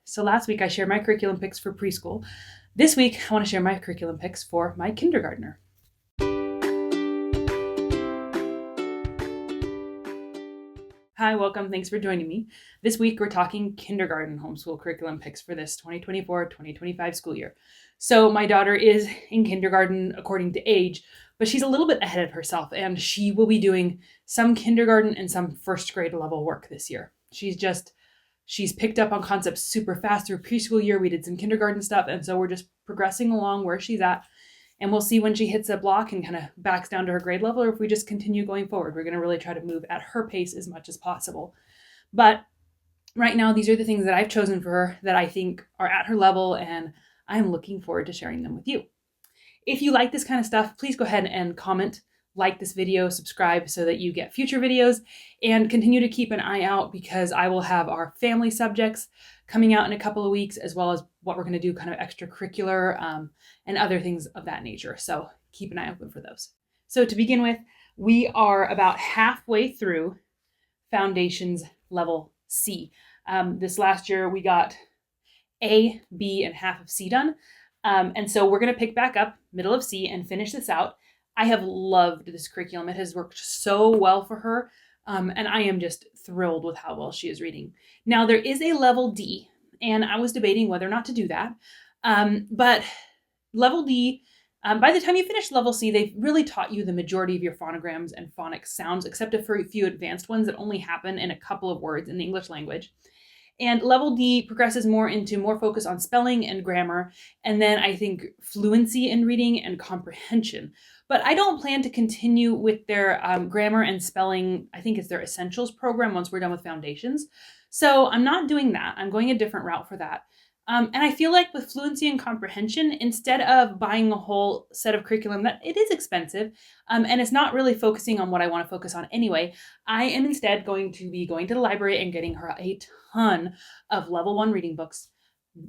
So last week I shared my curriculum picks for preschool. This week I want to share my curriculum picks for my kindergartner. Hi, welcome. Thanks for joining me. This week we're talking kindergarten homeschool curriculum picks for this 2024-2025 school year. So my daughter is in kindergarten according to age, but she's a little bit ahead of herself and she will be doing some kindergarten and some first grade level work this year. She's picked up on concepts super fast through preschool year. We did some kindergarten stuff, and so we're just progressing along where she's at. And we'll see when she hits a block and kind of backs down to her grade level, or if we just continue going forward. We're going to really try to move at her pace as much as possible. But right now, these are the things that I've chosen for her that I think are at her level, and I'm looking forward to sharing them with you. If you like this kind of stuff, please go ahead and comment, like this video, subscribe so that you get future videos, and continue to keep an eye out because I will have our family subjects coming out in a couple of weeks, as well as what we're going to do kind of extracurricular and other things of that nature. So keep an eye open for those. So to begin with, we are about halfway through Foundations Level C. This last year we got A, B, and half of C done. And so we're going to pick back up middle of C and finish this out. I have loved this curriculum. It has worked so well for her. And I am just thrilled with how well she is reading. Now, there is a level D, and I was debating whether or not to do that. But level D, by the time you finish level C, they've really taught you the majority of your phonograms and phonics sounds, except for a few advanced ones that only happen in a couple of words in the English language. And level D progresses more into more focus on spelling and grammar, and then I think fluency in reading and comprehension. But I don't plan to continue with their grammar and spelling. I think it's their essentials program once we're done with foundations. So I'm not doing that. I'm going a different route for that. And I feel like with fluency and comprehension, instead of buying a whole set of curriculum, that it is expensive, and it's not really focusing on what I want to focus on anyway, I am instead going to be going to the library and getting her a ton of level 1 reading books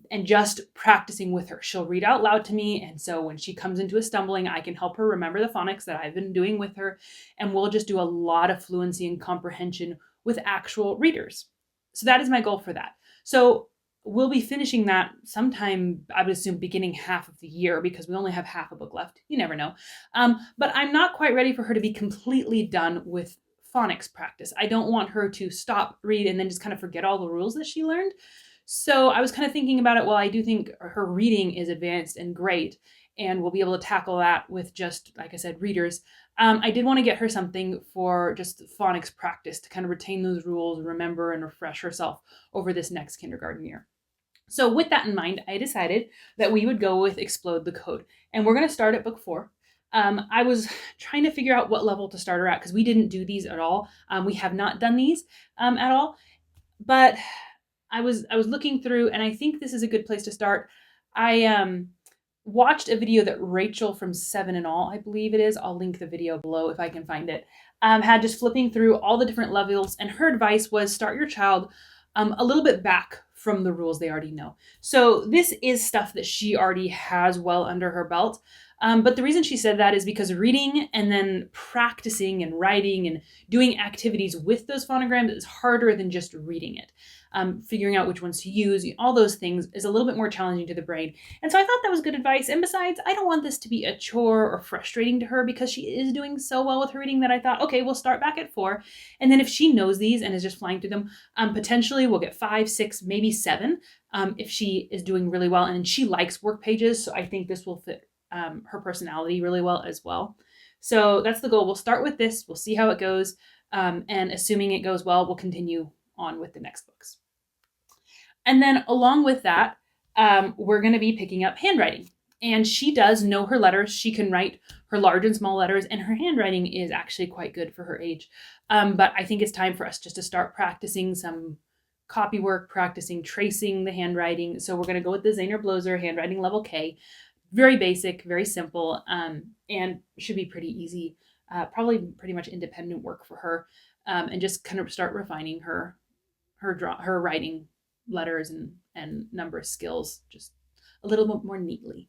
and just practicing with her. She'll read out loud to me, and so when she comes into a stumbling, I can help her remember the phonics that I've been doing with her, and we'll just do a lot of fluency and comprehension with actual readers. So that is my goal for that. So we'll be finishing that sometime, I would assume, beginning half of the year because we only have half a book left. You never know. But I'm not quite ready for her to be completely done with phonics practice. I don't want her to stop, read, and then just kind of forget all the rules that she learned. So I was kind of thinking about it. Well, I do think her reading is advanced and great, and we'll be able to tackle that with just, like I said, readers. I did want to get her something for just phonics practice to kind of retain those rules, remember, and refresh herself over this next kindergarten year. So with that in mind, I decided that we would go with Explode the Code. And we're going to start at book 4. I was trying to figure out what level to start her at because we didn't do these at all. We have not done these at all. But I was looking through, and I think this is a good place to start. I watched a video that Rachel from 7 and All, I believe it is, I'll link the video below if I can find it, had just flipping through all the different levels. And her advice was start your child a little bit back from the rules they already know. So this is stuff that she already has well under her belt. But the reason she said that is because reading and then practicing and writing and doing activities with those phonograms is harder than just reading it. Figuring out which ones to use, all those things is a little bit more challenging to the brain. And so I thought that was good advice. And besides, I don't want this to be a chore or frustrating to her because she is doing so well with her reading that I thought, okay, we'll start back at 4. And then if she knows these and is just flying through them, potentially we'll get 5, 6, maybe 7 if she is doing really well. And she likes work pages. So I think this will fit her personality really well as well. So that's the goal. We'll start with this. We'll see how it goes. And assuming it goes well, we'll continue on with the next books. And then along with that, we're going to be picking up handwriting. And she does know her letters. She can write her large and small letters, and her handwriting is actually quite good for her age. But I think it's time for us just to start practicing some copy work, practicing tracing the handwriting. So we're going to go with the Zahner Bloser handwriting level K. Very basic, very simple, and should be pretty easy. Probably pretty much independent work for her, and just kind of start refining her writing letters and number skills just a little bit more neatly.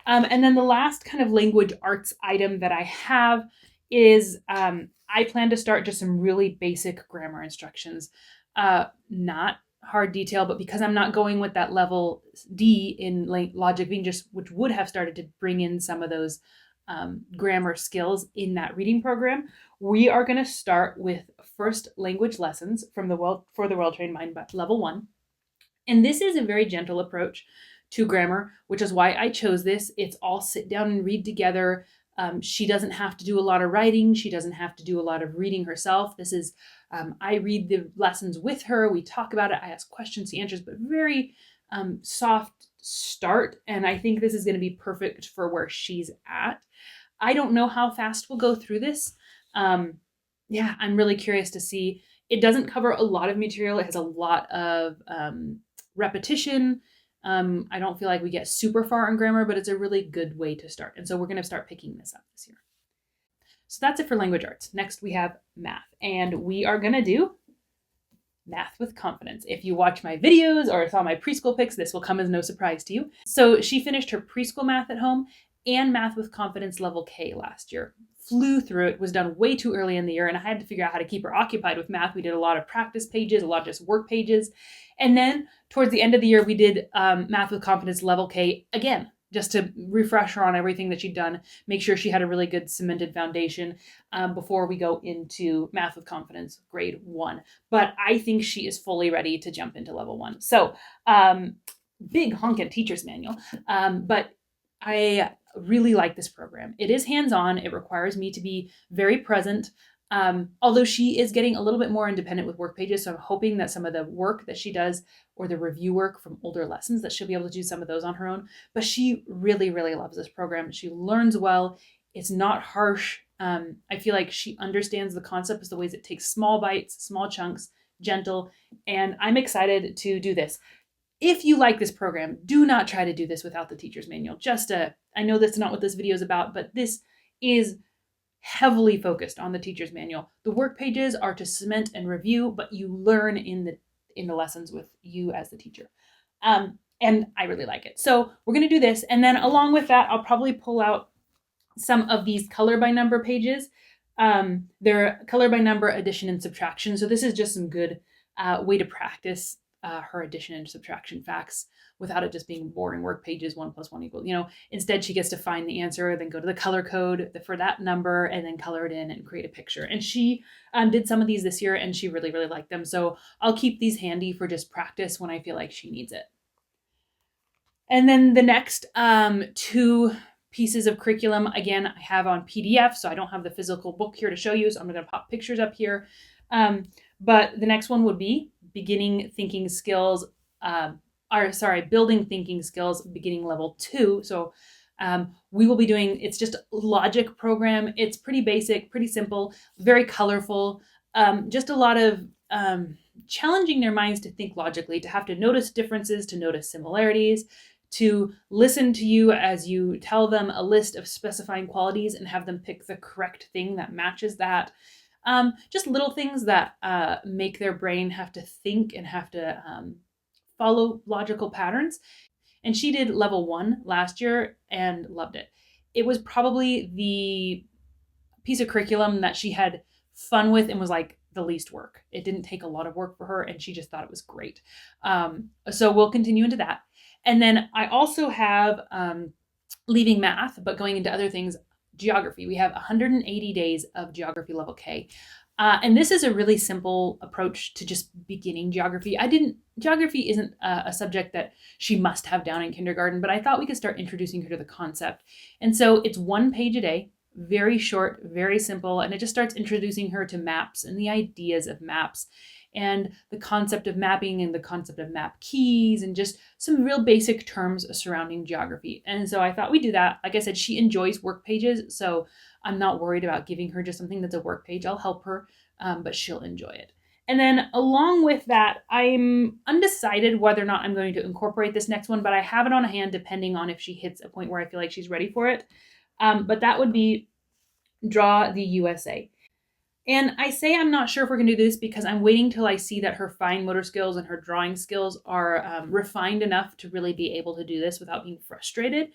And then the last kind of language arts item that I have is I plan to start just some really basic grammar instructions. Not hard detail, but because I'm not going with that level D in logic being just, which would have started to bring in some of those grammar skills in that reading program, we are going to start with first language lessons from for the Well-Trained Mind level 1. And this is a very gentle approach to grammar, which is why I chose this. It's all sit down and read together. She doesn't have to do a lot of writing. She doesn't have to do a lot of reading herself. This is, I read the lessons with her. We talk about it. I ask questions, she answers, but very soft start. And I think this is going to be perfect for where she's at. I don't know how fast we'll go through this. I'm really curious to see. It doesn't cover a lot of material. It has a lot of repetition. I don't feel like we get super far in grammar, but it's a really good way to start. And so we're going to start picking this up this year. So that's it for language arts. Next we have math, and we are going to do math with confidence. If you watch my videos or saw my preschool pics, this will come as no surprise to you. So she finished her preschool math at home and math with confidence level K last year. Flew through it, was done way too early in the year, and I had to figure out how to keep her occupied with math. We did a lot of practice pages, a lot of just work pages. And then towards the end of the year, we did math with confidence level K again, just to refresh her on everything that she'd done, make sure she had a really good cemented foundation before we go into math with confidence grade 1. But I think she is fully ready to jump into level 1. So big honkin' teacher's manual, but I really like this program. It is hands-on. It requires me to be very present. Although she is getting a little bit more independent with work pages, so I'm hoping that some of the work that she does or the review work from older lessons, that she'll be able to do some of those on her own. But she really, really loves this program. She learns well. It's not harsh. I feel like she understands the concept as the ways it takes small bites, small chunks, gentle, and I'm excited to do this. If you like this program, do not try to do this without the teacher's manual. I know that's not what this video is about, but this is heavily focused on the teacher's manual. The work pages are to cement and review, but you learn in the lessons with you as the teacher. And I really like it. So we're going to do this. And then along with that, I'll probably pull out some of these color by number pages. They're color by number addition and subtraction. So this is just some good way to practice her addition and subtraction facts without it just being boring work pages, 1 + 1 =, instead she gets to find the answer, then go to the color code for that number and then color it in and create a picture. And she did some of these this year and she really, really liked them. So I'll keep these handy for just practice when I feel like she needs it. And then the next 2 pieces of curriculum, again, I have on PDF, so I don't have the physical book here to show you, so I'm going to pop pictures up here. But the next one would be building thinking skills, beginning level 2. So we will be doing, it's just a logic program. It's pretty basic, pretty simple, very colorful, just a lot of challenging their minds to think logically, to have to notice differences, to notice similarities, to listen to you as you tell them a list of specifying qualities and have them pick the correct thing that matches that. Just little things that make their brain have to think and have to follow logical patterns. And she did level 1 last year and loved it. It was probably the piece of curriculum that she had fun with and was like the least work. It didn't take a lot of work for her and she just thought it was great. So we'll continue into that. And then I also have, leaving math, but going into other things, geography. We have 180 days of geography level K. And this is a really simple approach to just beginning geography. Geography isn't a subject that she must have down in kindergarten, but I thought we could start introducing her to the concept. And so it's 1 page a day, very short, very simple, and it just starts introducing her to maps and the ideas of maps and the concept of mapping and the concept of map keys and just some real basic terms surrounding geography. And so I thought we'd do that. Like I said, she enjoys work pages, so I'm not worried about giving her just something that's a work page. I'll help her, but she'll enjoy it. And then along with that, I'm undecided whether or not I'm going to incorporate this next one, but I have it on hand depending on if she hits a point where I feel like she's ready for it. But that would be Draw the USA. And I say I'm not sure if we're going to do this because I'm waiting till I see that her fine motor skills and her drawing skills are refined enough to really be able to do this without being frustrated.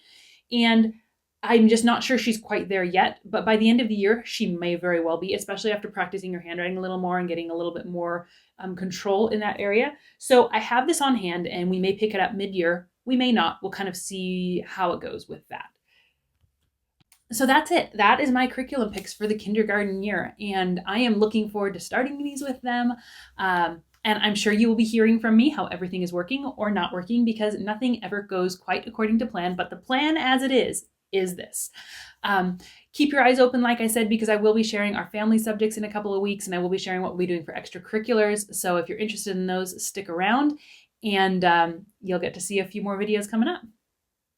And I'm just not sure she's quite there yet, but by the end of the year, she may very well be, especially after practicing her handwriting a little more and getting a little bit more control in that area. So I have this on hand and we may pick it up mid-year. We may not. We'll kind of see how it goes with that. So that's it. That is my curriculum picks for the kindergarten year. And I am looking forward to starting these with them. And I'm sure you will be hearing from me how everything is working or not working, because nothing ever goes quite according to plan. But the plan as it is this. Keep your eyes open, like I said, because I will be sharing our family subjects in a couple of weeks, and I will be sharing what we'll be doing for extracurriculars. So if you're interested in those, stick around, and you'll get to see a few more videos coming up.